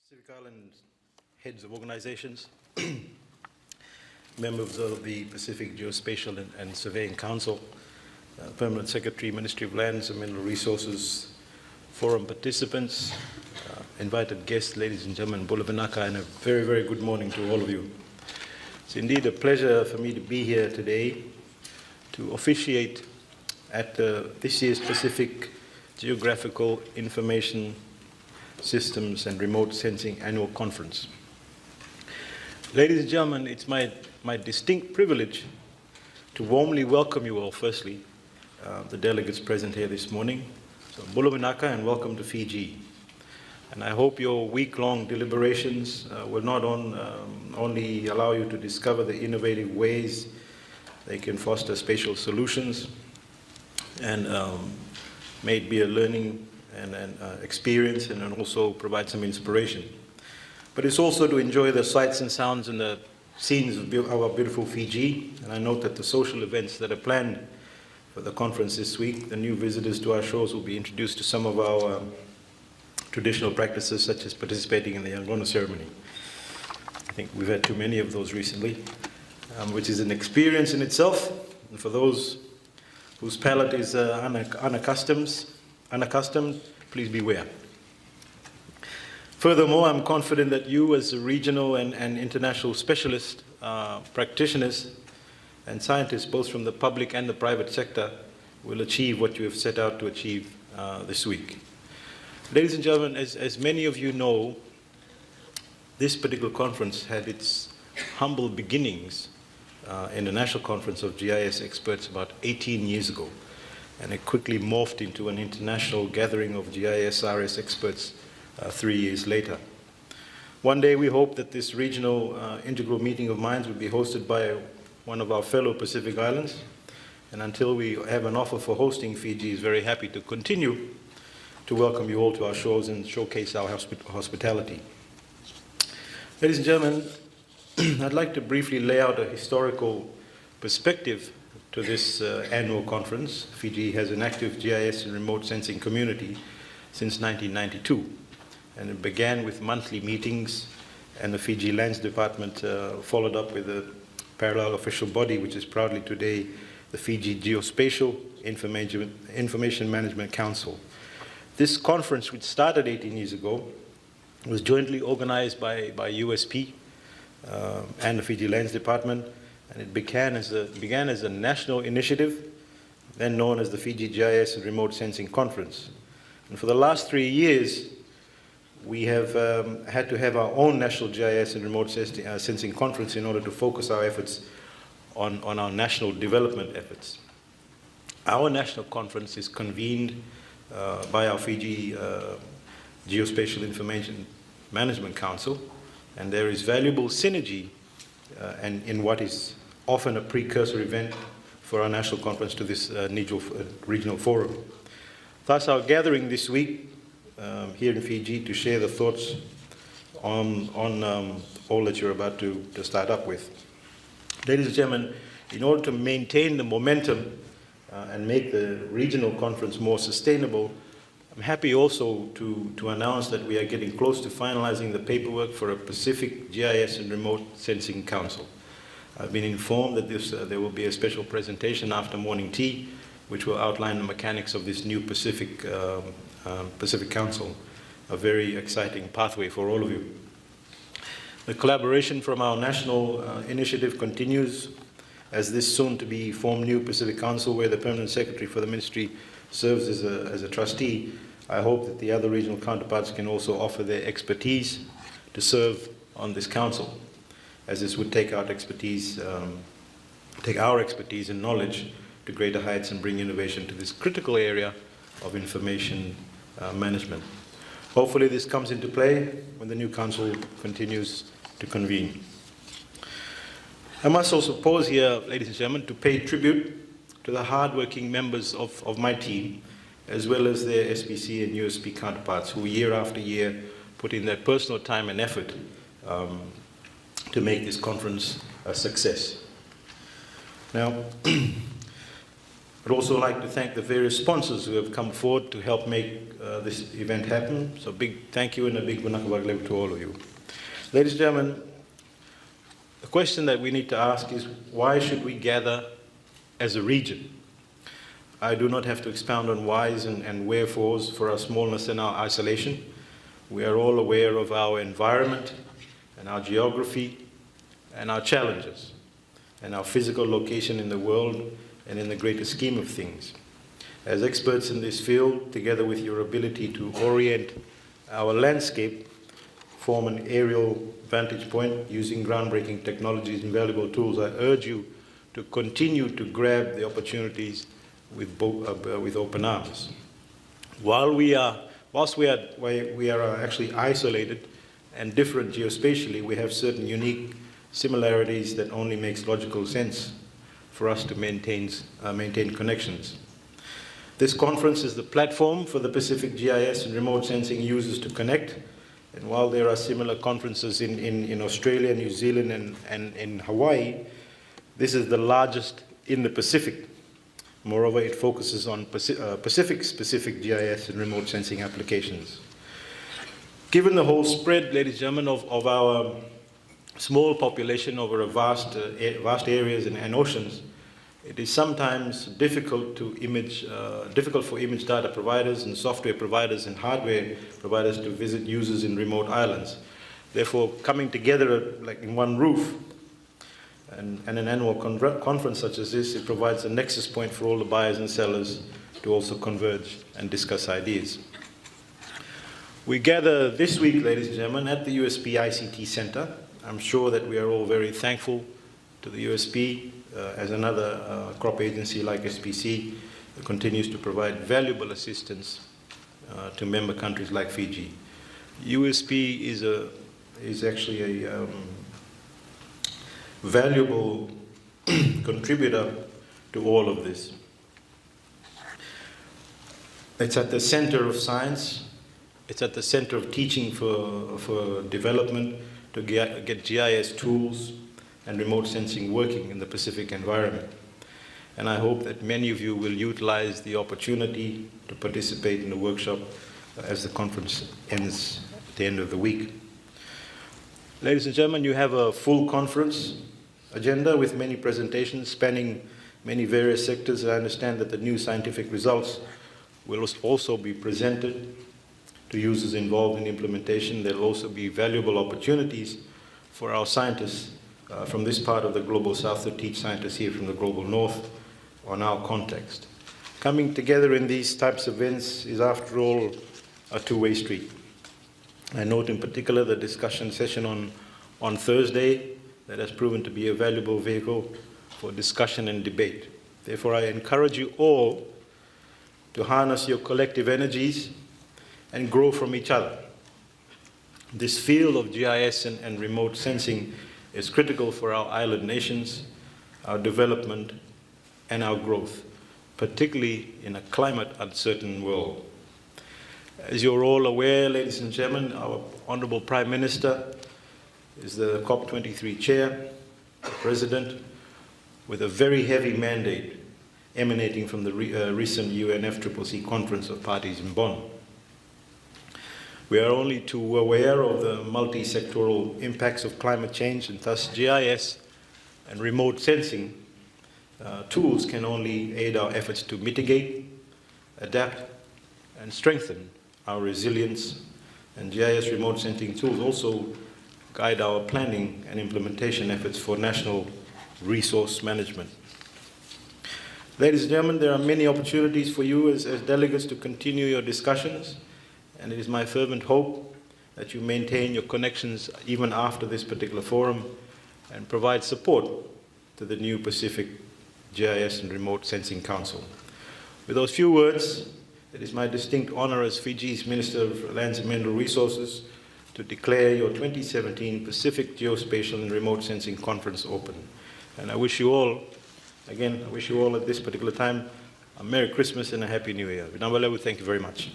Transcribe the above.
Pacific Island heads of organizations, members of the Pacific Geospatial and Surveying Council, Permanent Secretary, Ministry of Lands and Mineral Resources, forum participants, invited guests, ladies and gentlemen, Bula Vinaka, and a very, very good morning to all of you. It's indeed a pleasure for me to be here today to officiate at this year's Pacific Geographical Information Systems and Remote Sensing Annual Conference. Ladies and gentlemen, it's my distinct privilege to warmly welcome you all, firstly, the delegates present here this morning. So, Bula Vinaka and welcome to Fiji. And I hope your week-long deliberations will not only allow you to discover the innovative ways they can foster spatial solutions and may it be a learning and experience and also provide some inspiration. But it's also to enjoy the sights and sounds and the scenes of our beautiful Fiji. And I note that the social events that are planned for the conference this week, the new visitors to our shores will be introduced to some of our traditional practices, such as participating in the Yangono ceremony. I think we've had too many of those recently, which is an experience in itself. And for those whose palate is unaccustomed, please beware. Furthermore, I'm confident that you as regional and international specialist practitioners and scientists, both from the public and the private sector, will achieve what you have set out to achieve this week. Ladies and gentlemen, as many of you know, this particular conference had its humble beginnings in the National Conference of GIS Experts about 18 years ago. And it quickly morphed into an international gathering of GIS-RS experts 3 years later. One day we hope that this regional integral meeting of minds will be hosted by one of our fellow Pacific Islands. And until we have an offer for hosting, Fiji is very happy to continue to welcome you all to our shores and showcase our hospitality. Ladies and gentlemen, I'd like to briefly lay out a historical perspective to this annual conference. Fiji has an active GIS and remote sensing community since 1992. And it began with monthly meetings, and the Fiji Lands Department followed up with a parallel official body, which is proudly today the Fiji Geospatial Information Management Council. This conference, which started 18 years ago, was jointly organized by USP and the Fiji Lands Department, and it began as a national initiative, then known as the Fiji GIS and Remote Sensing Conference. And for the last 3 years, we have had to have our own national GIS and remote sensing conference in order to focus our efforts on our national development efforts. Our national conference is convened by our Fiji Geospatial Information Management Council, and there is valuable synergy and in what is often a precursor event for our national conference to this regional forum. Thus, our gathering this week here in Fiji to share the thoughts on all that you're about to start up with. Ladies and gentlemen, in order to maintain the momentum and make the regional conference more sustainable, I'm happy also to announce that we are getting close to finalizing the paperwork for a Pacific GIS and Remote Sensing Council. I've been informed that there will be a special presentation after morning tea, which will outline the mechanics of this new Pacific Council, a very exciting pathway for all of you. The collaboration from our national initiative continues as this soon-to-be formed new Pacific Council, where the Permanent Secretary for the Ministry serves as a trustee. I hope that the other regional counterparts can also offer their expertise to serve on this council, as this would take our expertise and knowledge to greater heights and bring innovation to this critical area of information management. Hopefully this comes into play when the new council continues to convene. I must also pause here, ladies and gentlemen, to pay tribute to the hardworking members of my team, as well as their SPC and USP counterparts, who year after year put in their personal time and effort to make this conference a success. Now, I'd also like to thank the various sponsors who have come forward to help make this event happen. So big thank you and a big bunakabagleb to all of you. Ladies and gentlemen, the question that we need to ask is, why should we gather as a region? I do not have to expound on whys and wherefores for our smallness and our isolation. We are all aware of our environment and our geography and our challenges and our physical location in the world and in the greater scheme of things. As experts in this field, together with your ability to orient our landscape, form an aerial vantage point using groundbreaking technologies and valuable tools, I urge you to continue to grab the opportunities with open arms. Whilst we are actually isolated and different geospatially, we have certain unique similarities that only makes logical sense for us to maintain connections. This conference is the platform for the Pacific GIS and remote sensing users to connect. And while there are similar conferences in Australia, New Zealand, and in Hawaii, this is the largest in the Pacific. Moreover, it focuses on Pacific-specific GIS and remote sensing applications. Given the whole spread, ladies and gentlemen, of our small population over a vast areas and oceans, it is sometimes difficult for image data providers and software providers and hardware providers to visit users in remote islands. Therefore, coming together like in one roof and an annual conference such as this, it provides a nexus point for all the buyers and sellers to also converge and discuss ideas. We gather this week, ladies and gentlemen, at the USP ICT Center. I'm sure that we are all very thankful to the USP as another crop agency like SPC that continues to provide valuable assistance to member countries like Fiji. USP is actually a valuable contributor to all of this. It's at the center of science. It's at the center of teaching for development to get GIS tools and remote sensing working in the Pacific environment. And I hope that many of you will utilize the opportunity to participate in the workshop as the conference ends at the end of the week. Ladies and gentlemen, you have a full conference agenda with many presentations spanning many various sectors. I understand that the new scientific results will also be presented to users involved in implementation. There will also be valuable opportunities for our scientists from this part of the Global South to teach scientists here from the Global North on our context. Coming together in these types of events is, after all, a two-way street. I note in particular the discussion session on Thursday that has proven to be a valuable vehicle for discussion and debate. Therefore, I encourage you all to harness your collective energies and grow from each other. This field of GIS and remote sensing is critical for our island nations, our development, and our growth, particularly in a climate uncertain world. As you're all aware, ladies and gentlemen, our Honorable Prime Minister is the COP23 chair, the president, with a very heavy mandate emanating from the recent UNFCCC Conference of Parties in Bonn. We are only too aware of the multi-sectoral impacts of climate change, and thus GIS and remote sensing tools can only aid our efforts to mitigate, adapt, and strengthen our resilience. And GIS remote sensing tools also guide our planning and implementation efforts for national resource management. Ladies and gentlemen, there are many opportunities for you as delegates to continue your discussions, and it is my fervent hope that you maintain your connections even after this particular forum and provide support to the new Pacific GIS and Remote Sensing Council. With those few words, it is my distinct honor as Fiji's Minister of Lands and Mineral Resources to declare your 2017 Pacific Geospatial and Remote Sensing Conference open. And I wish you all, again, I wish you all at this particular time a Merry Christmas and a Happy New Year. Thank you very much.